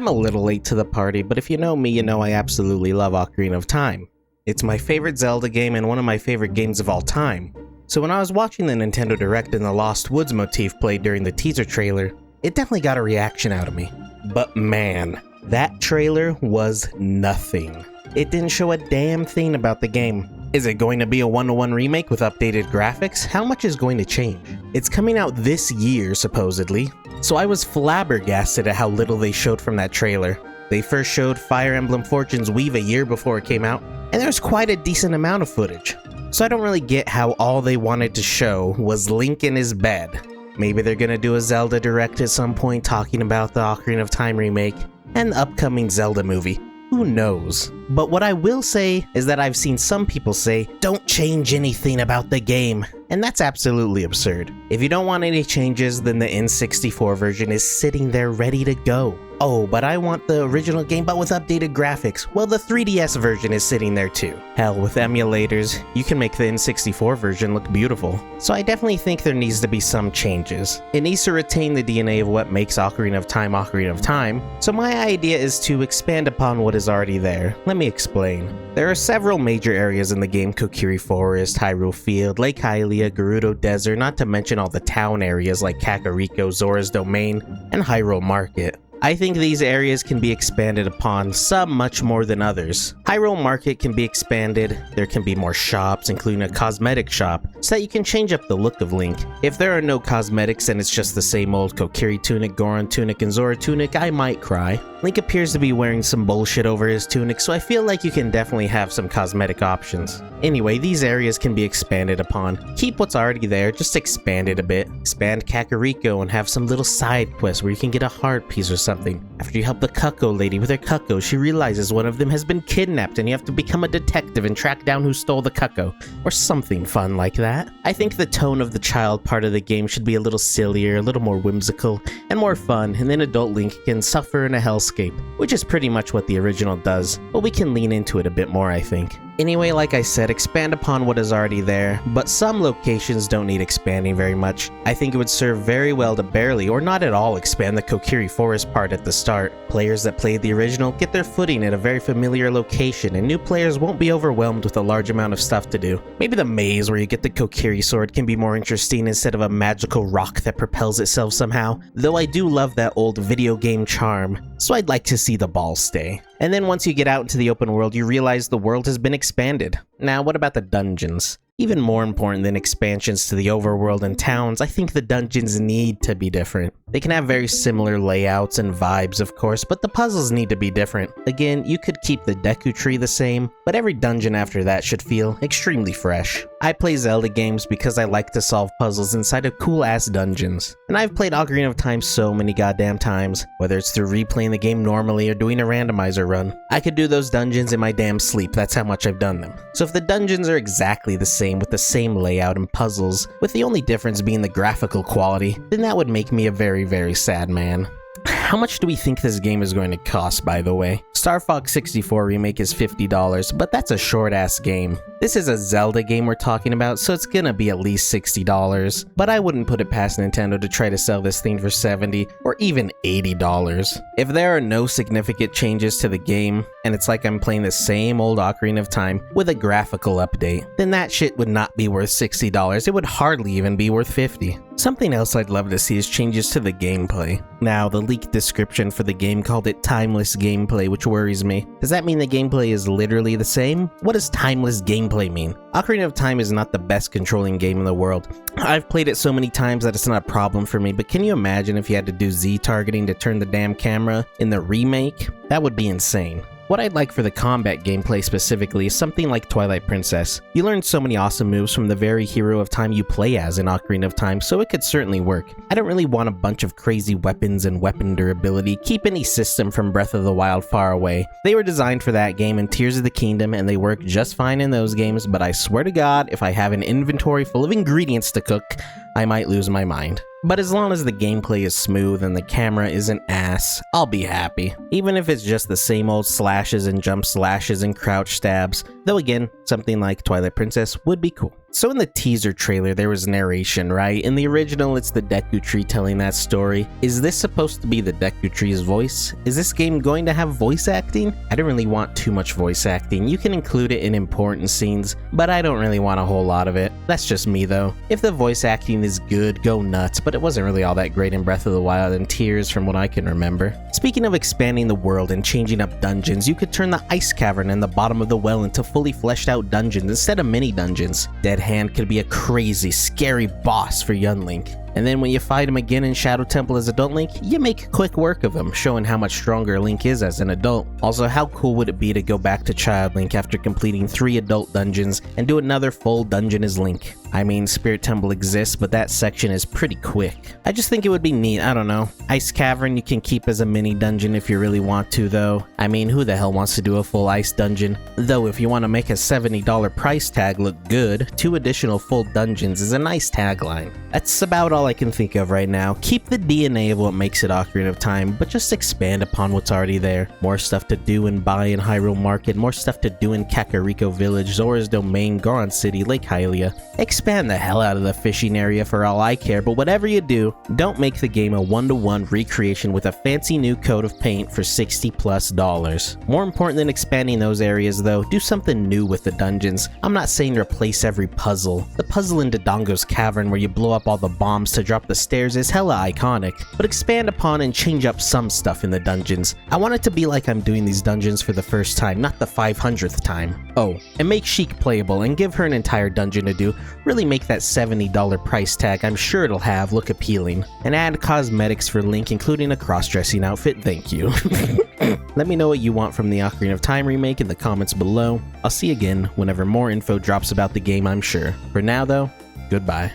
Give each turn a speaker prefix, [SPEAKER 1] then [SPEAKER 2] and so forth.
[SPEAKER 1] I'm a little late to the party, but if you know me, you know I absolutely love Ocarina of Time. It's my favorite Zelda game and one of my favorite games of all time. So when I was watching the Nintendo Direct and the Lost Woods motif played during the teaser trailer, it definitely got a reaction out of me. But man, that trailer was nothing. It didn't show a damn thing about the game. Is it going to be a one-to-one remake with updated graphics? How much is going to change? It's coming out this year, supposedly. So I was flabbergasted at how little they showed from that trailer. They first showed Fire Emblem Fortune's Weave a year before it came out, and there's quite a decent amount of footage. So I don't really get how all they wanted to show was Link in his bed. Maybe they're gonna do a Zelda Direct at some point talking about the Ocarina of Time remake and the upcoming Zelda movie. Who knows? But what I will say is that I've seen some people say, don't change anything about the game. And that's absolutely absurd. If you don't want any changes, then the N64 version is sitting there ready to go. Oh, but I want the original game but with updated graphics. Well, the 3DS version is sitting there too. Hell, with emulators, you can make the N64 version look beautiful. So I definitely think there needs to be some changes. It needs to retain the DNA of what makes Ocarina of Time. So my idea is to expand upon what is already there. Let me explain. There are several major areas in the game: Kokiri Forest, Hyrule Field, Lake Hylia, Gerudo Desert, not to mention all the town areas like Kakariko, Zora's Domain, and Hyrule Market. I think these areas can be expanded upon, some much more than others. Hyrule Market can be expanded, there can be more shops, including a cosmetic shop, so that you can change up the look of Link. If there are no cosmetics and it's just the same old Kokiri tunic, Goron tunic, and Zora tunic, I might cry. Link appears to be wearing some bullshit over his tunic, so I feel like you can definitely have some cosmetic options. Anyway, these areas can be expanded upon. Keep what's already there, just expand it a bit. Expand Kakariko and have some little side quests where you can get a heart piece or something. After you help the Cucco lady with her Cucco, she realizes one of them has been kidnapped and you have to become a detective and track down who stole the Cucco, or something fun like that. I think the tone of the child part of the game should be a little sillier, a little more whimsical, and more fun, and then adult Link can suffer in a hellscape, which is pretty much what the original does, but we can lean into it a bit more, I think. Anyway, like I said, expand upon what is already there, but some locations don't need expanding very much. I think it would serve very well to barely or not at all expand the Kokiri Forest part at the start. Players that played the original get their footing at a very familiar location, and new players won't be overwhelmed with a large amount of stuff to do. Maybe the maze where you get the Kokiri sword can be more interesting instead of a magical rock that propels itself somehow, though I do love that old video game charm, so I'd like to see the ball stay. And then once you get out into the open world, you realize the world has been expanded. Now, what about the dungeons? Even more important than expansions to the overworld and towns, I think the dungeons need to be different. They can have very similar layouts and vibes, of course, but the puzzles need to be different. Again, you could keep the Deku Tree the same, but every dungeon after that should feel extremely fresh. I play Zelda games because I like to solve puzzles inside of cool-ass dungeons. And I've played Ocarina of Time so many goddamn times, whether it's through replaying the game normally or doing a randomizer run. I could do those dungeons in my damn sleep, that's how much I've done them. So if the dungeons are exactly the same with the same layout and puzzles, with the only difference being the graphical quality, then that would make me a very, very sad man. How much do we think this game is going to cost, by the way? Star Fox 64 Remake is $50, but that's a short-ass game. This is a Zelda game we're talking about, so it's gonna be at least $60, but I wouldn't put it past Nintendo to try to sell this thing for $70 or even $80. If there are no significant changes to the game, and it's like I'm playing the same old Ocarina of Time with a graphical update, then that shit would not be worth $60, it would hardly even be worth $50. Something else I'd love to see is changes to the gameplay. Now, the leaked description for the game called it timeless gameplay, which worries me. Does that mean the gameplay is literally the same? What does timeless gameplay mean? Ocarina of Time is not the best controlling game in the world. I've played it so many times that it's not a problem for me, but can you imagine if you had to do Z targeting to turn the damn camera in the remake? That would be insane. What I'd like for the combat gameplay specifically is something like Twilight Princess. You learn so many awesome moves from the very hero of time you play as in Ocarina of Time, so it could certainly work. I don't really want a bunch of crazy weapons and weapon durability. Keep any system from Breath of the Wild far away. They were designed for that game and Tears of the Kingdom, and they work just fine in those games, but I swear to God, if I have an inventory full of ingredients to cook, I might lose my mind. But as long as the gameplay is smooth and the camera isn't ass, I'll be happy. Even if it's just the same old slashes and jump slashes and crouch stabs, Though again, something like Twilight Princess would be cool. So in the teaser trailer, there was narration, right? In the original, it's the Deku Tree telling that story. Is this supposed to be the Deku Tree's voice? Is this game going to have voice acting? I don't really want too much voice acting. You can include it in important scenes, but I don't really want a whole lot of it. That's just me though. If the voice acting is good, go nuts, but it wasn't really all that great in Breath of the Wild and Tears from what I can remember. Speaking of expanding the world and changing up dungeons, you could turn the ice cavern and the bottom of the well into fully fleshed out dungeons instead of mini dungeons. Dead Hand could be a crazy, scary boss for young Link. And then when you fight him again in Shadow Temple as adult Link, you make quick work of him, showing how much stronger Link is as an adult. Also, how cool would it be to go back to Child Link after completing 3 adult dungeons and do another full dungeon as Link? I mean, Spirit Temple exists, but that section is pretty quick. I just think it would be neat, I don't know. Ice Cavern you can keep as a mini dungeon if you really want to though. I mean, who the hell wants to do a full ice dungeon? Though if you want to make a $70 price tag look good, 2 additional full dungeons is a nice tagline. That's about all I can think of right now. Keep the DNA of what makes it Ocarina of Time, but just expand upon what's already there. More stuff to do and buy in Hyrule Market, more stuff to do in Kakariko Village, Zora's Domain, Goron City, Lake Hylia. Expand the hell out of the fishing area for all I care, but whatever you do, don't make the game a one-to-one recreation with a fancy new coat of paint for $60+. More important than expanding those areas though, do something new with the dungeons. I'm not saying replace every puzzle. The puzzle in Dodongo's Cavern where you blow up all the bombs to drop the stairs is hella iconic, but expand upon and change up some stuff in the dungeons. I want it to be like I'm doing these dungeons for the first time, not the 500th time. Oh, and make Sheik playable and give her an entire dungeon to do. Really make that $70 price tag I'm sure it'll have look appealing. And add cosmetics for Link, including a cross-dressing outfit, thank you. Let me know what you want from the Ocarina of Time remake in the comments below. I'll see you again whenever more info drops about the game, I'm sure. For now though, goodbye.